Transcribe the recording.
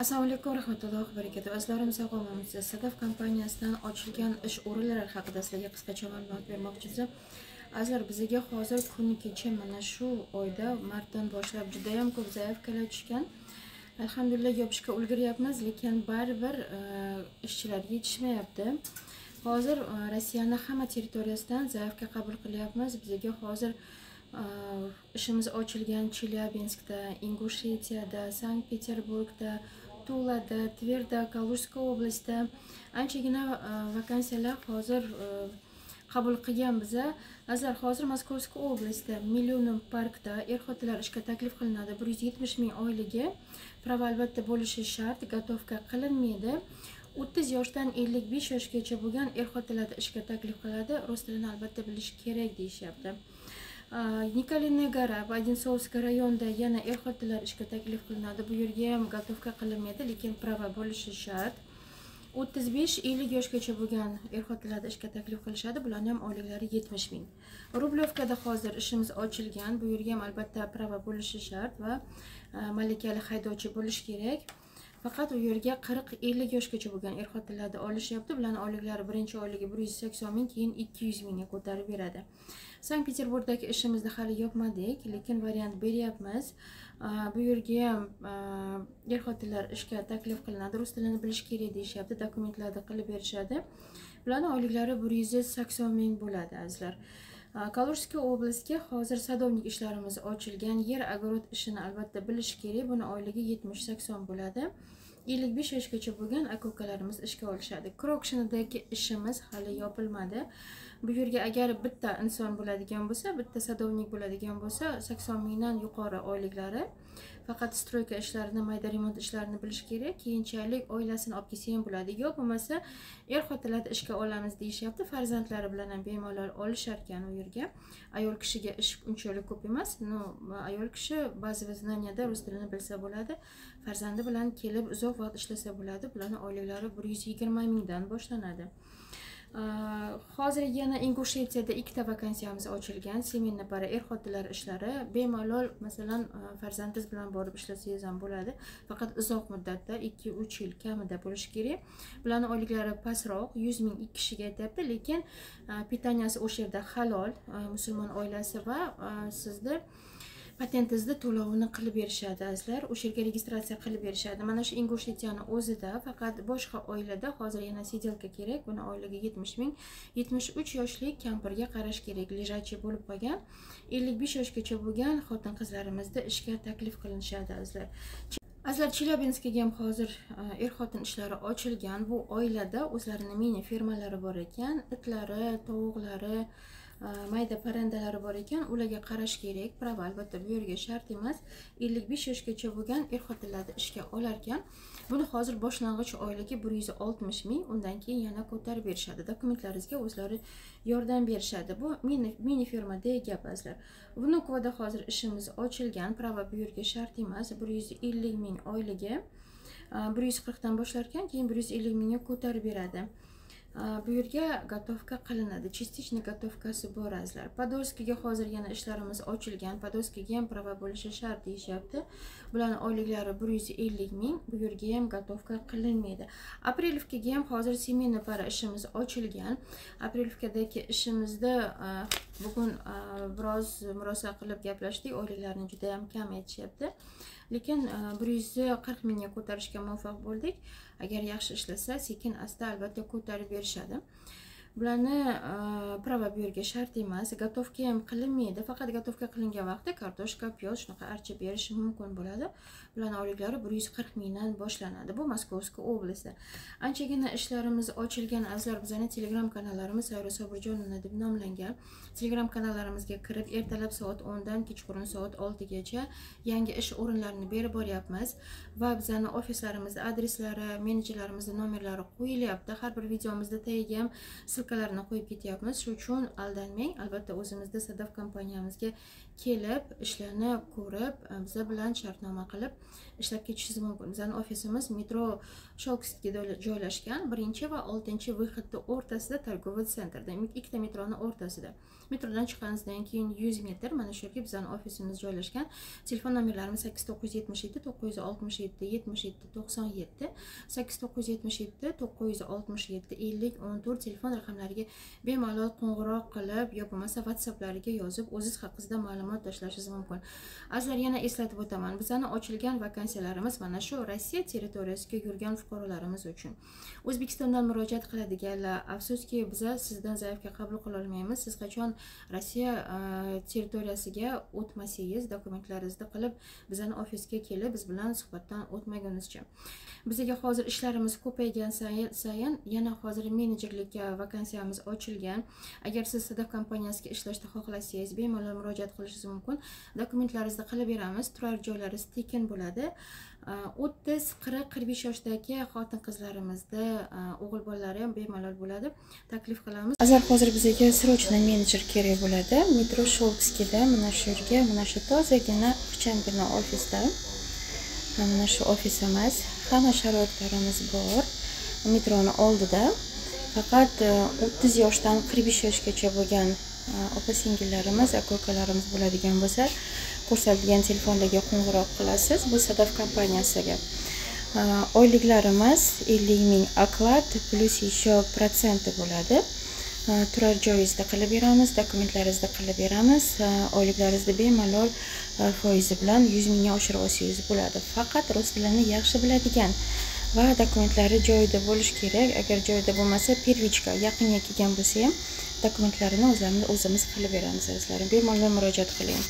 Assalomu alaykum va rahmatullohi va barakatuh. Azizlarim, sog'omamizda Sadaf kompaniyasidan ochilgan ish o'rinlari haqida sizlarga qisqacha ma'lumot bermoqchimiz. Azizlar, bizga hozir kuni kecha mana shu oyda martdan boshlab juda ham ko'p zaявkalar tushgan. Alhamdulillah yopishga ulguryapmiz, lekin baribir ishchilar yetishmayapti. Hozir Rossiyaning hamma territoriyasidan zaявka qabul qilyapmiz. Bizga hozir ishimiz ochilgan Chelyabinskda, Ingushetiyada, Sankt-Peterburgda, Tulada, Tverda, Kaluzhska oblastida anchagina vakansiyalar hozir qabul qilgan biza. Azizlar, hozir Moskovskiy oblastida Millionum parkda er-xotinlar ishga taklif qilinadi. 170 ming oyligi prava albatta bo'lishi shart, gatovka qilinmaydi. 30 yoshdan 55 yoshgacha bo'lgan er-xotinlarni ishga taklif qiladi. Rus tilini albatta bilish kerak deyishyapti. Nikolina Gora, Odintsovskiy rayonida yana er-xotinlar ishga taklif qilinadi. Bu yerga ham gatovka qilinmaydi, lekin prava bo'lishi shart. 35-50 yoshgacha bo'lgan er-xotinlarni ishga taklif qilishadi. Bularning ham oyliklari 70 ming. Rublyovkada hozir ishimiz ochilgan. Bu yerga ham albatta prava bo'lishi shart va malakali haydovchi bo'lish kerak. Faqat u yerga 40-50 yoshgacha bo'lgan er-xotinlarni olishyapti. Bularning oyliklari birinchi oyligi 180 ming, keyin 200 mingga ko'tarib beradi. Sankt-Peterburgdagi ishimizni hali yopmadik, lekin variant beryapmiz. Bu yerga ham er-xotinlar ishga taklif qilinadi. Rus tilini bilish kerak deyishyapti, dokumentlarni qilib berishadi. Bularning oyliklari 180 ming bo'ladi, azizlar. Kaluzhska oblastga hozir sadovnik ishlarimiz ochilgan. Yer agorod ishini albatta bilish kerak. Buni oyligi 70-80 bo'ladi. 55 yoshgacha bo'lgan aka-ukalarimiz ishga olishadi. Krokshinadagi ishimiz hali yopilmadi. Bu yerga agar bitta inson bo'ladigan bo'lsa, bitta sadovnik bo'ladigan bo'lsa, 80 mingdan yuqori oyliklari. Faqat stroyka ishlarini, mayda remont ishlarini bilish kerak. Keyinchalik oilasini olib kelsa ham bo'ladi. Yo bo'lmasa, er-xotinlarni ishga olamiz deyishyapti. Farzandlari bilan ham bemalol olishar ekan u yerga. Ayol kishiga ish unchalik ko'p emas. Ayol kishi ba'zi znaniyada rus tilini bilsa bo'ladi. Farzandi bilan kelib uzoq vaqt ishlasa bo'ladi. Bularning oyliklari 120 mingdan boshlanadi. Hozir yana Ingushetiyada ikkita vakansiyamiz ochilgan. Seminarni para er-xotinlar ishlari. Bemalol, masalan, farzandingiz bilan borib ishlasangiz ham bo'ladi. Faqat uzoq muddatda 2-3 yil kamida bo'lishi kerak. Bularning oyliklari pastroq, 100 ming ikki kishiga aytibdi, lekin pitaniyasi o'sha yerda halol, musulmon oilasi va sizni patentingizni to'lovini qilib berishadi, azizlar. O'sha yerga registratsiya qilib berishadi. Mana shu Ingushetiyani o'zida faqat boshqa oilada hozir yana sidelka kerak. Buni oyligi 70 ming. 73 yoshli kampirga qarash kerak. Lejachi bo'lib qolgan. 55 yoshgacha bo'lgan xotin-qizlarimizda ishga taklif qilinishadi, azizlar. Azizlar, Chelyabinskga ham hozir er-xotin ishlari ochilgan. Bu oilada o'zlarining mini fermalari bor ekan. Itlari, tovuqlari, mayda parrandalari bor ekan, ularga qarash kerak. Prava albatta bu yerga shart emas. 55 yoshgacha bo'lgan er-xotinlarni ishga olar ekan. Buni hozir boshlang'ich oyligi 160 ming, undan keyin yana ko'tarib berishadi. Dokumentlaringizga o'zlari yordam berishadi. Bu mini firmadagi gap, azizlar. Vnukovada hozir ishimiz ochilgan. Prava bu yerga shart emas. 150 ming oyligi 140 dan boshlar ekan, keyin 150 mingga ko'tarib beradi. Bu yerga gatovka qilinadi. Частичный gatovkasi bor, azizlar. Podolskiga hozir yana ishlarimiz ochilgan. Podolskiga ham prava bo'lishi shart deyishyapti. Bularning oyliklari 150 ming. Bu yerga ham gatovka qilinmaydi. Aprelovkaga ham hozir seminarni para ishimiz ochilgan. Aprelovkadagi ishimizda bugun biroz murosa qilib gaplashdik. Oyliklarni juda ham kam aytishyapti. Lekin 140 mingga ko'tarishga muvaffaq bo'ldik. Agar yaxshi ishlasa, sekin asta albatta ko'tarib berishadi. Bularni prava bu yerga shart emas, gatovka ham qilinmaydi. Faqat gatovka qilingan vaqtda kartoshka, piyoz shunaqa archib berish mumkin bo'ladi. Bularning oyliklari 140 mingdan boshlanadi. Bu Moskovskiy oblastida. Anchagina ishlarimiz ochilgan, azizlar. Bizning Telegram kanallarimiz Sayra Sobirjonova deb nomlangan. Telegram kanallarimizga kirib, ertalab soat 10 dan kechqurun soat 6 gacha yangi ish o'rinlarini berib boryapmiz va bizning ofislarimizda adreslari, menejerlarimizning nomerlari qo'yilyapti. Har bir videomizda tagiga ham ссылкalarini qo'yib ketyapmiz. Shuning uchun aldanmang. Albatta o'zimizda Sadaf kompaniyamizga kelib, ishlarni ko'rib, biz bilan shartnoma qilib ishlab ketishingiz mumkin. Bizning ofisimiz metro Sholkisga joylashgan, 1 va 6 выходda o'rtasida торговый sentrda, ikkita metroning o'rtasida. Metrodan chiqqaningizdan keyin 100 metr mana shu yerga bizning ofisimiz joylashgan. Telefon nomerlarimiz 8977 967 77 97, 8977 967 50 14 telefon raqamlariga bemalol qo'ng'iroq qilib, yo bo'lmasa WhatsApplariga yozib, o'zingiz haqingizda ma'lumot tashlashingiz mumkin. Azizlar, yana eslatib o'taman. Bizning ochilgan vakansiyalarimiz mana shu Rossiya territoriyasiga yurgan fuqarolarimiz uchun. O'zbekistondan murojaat qiladiganlar, afsuski biz sizdan zaifga qabul qila olmaymiz. Siz qachon Rossiya territoriyasiga o'tmasangiz, dokumentlaringizni qilib bizning ofisga kelib, biz bilan suhbatdan o'tmagunizcha. Bizga hozir ishlarimiz ko'paygan sayin yana hozir menejerlik vakansiyamiz ochilgan. Agar siz Sadaf kompaniyasiga ishlashni xohlasangiz, bemalol murojaat qilishingiz mumkin. Dokumentlaringizni qilib beramiz. Turar joylaringiz tekin bo'ladi. 30-40-45 yoshdagi xotin-qizlarimizda o'g'il bolalari ham bemalol bo'ladi. Taklif qilamiz. Azar hozir bizga срочно menejer kerak bo'ladi. Metro Sholkisda mana shu yerga, mana shu tozagina, ixchamgina ofisda. Mana shu ofisimiz, hamma sharoitlarimiz bor. Metroning oldida. Faqat 30 yoshdan 45 yoshgacha bo'lgan opa-singillarimiz, aka-ukalarimiz bo'ladigan bo'lsa, ko'rsatilgan telefonlarga qo'ng'iroq qilasiz. Bu Sadaf kompaniyasiga. Oyliklarimiz 50 ming oklad plus еще protsenti bo'ladi. Turar joyingizda qilib beramiz, dokumentlaringizni qilib beramiz. Oyliklaringizni bemalol foizi bilan 100 mingga oshirib olsangiz bo'ladi. Faqat rus tilini yaxshi biladigan va dokumentlari joyida bo'lishi kerak. Agar joyida bo'lmasa, pervichka yaqinga kelgan bo'lsa ham dokumentlarini o'zimiz qilib beramiz. Sizlarga bemalol murojaat qiling.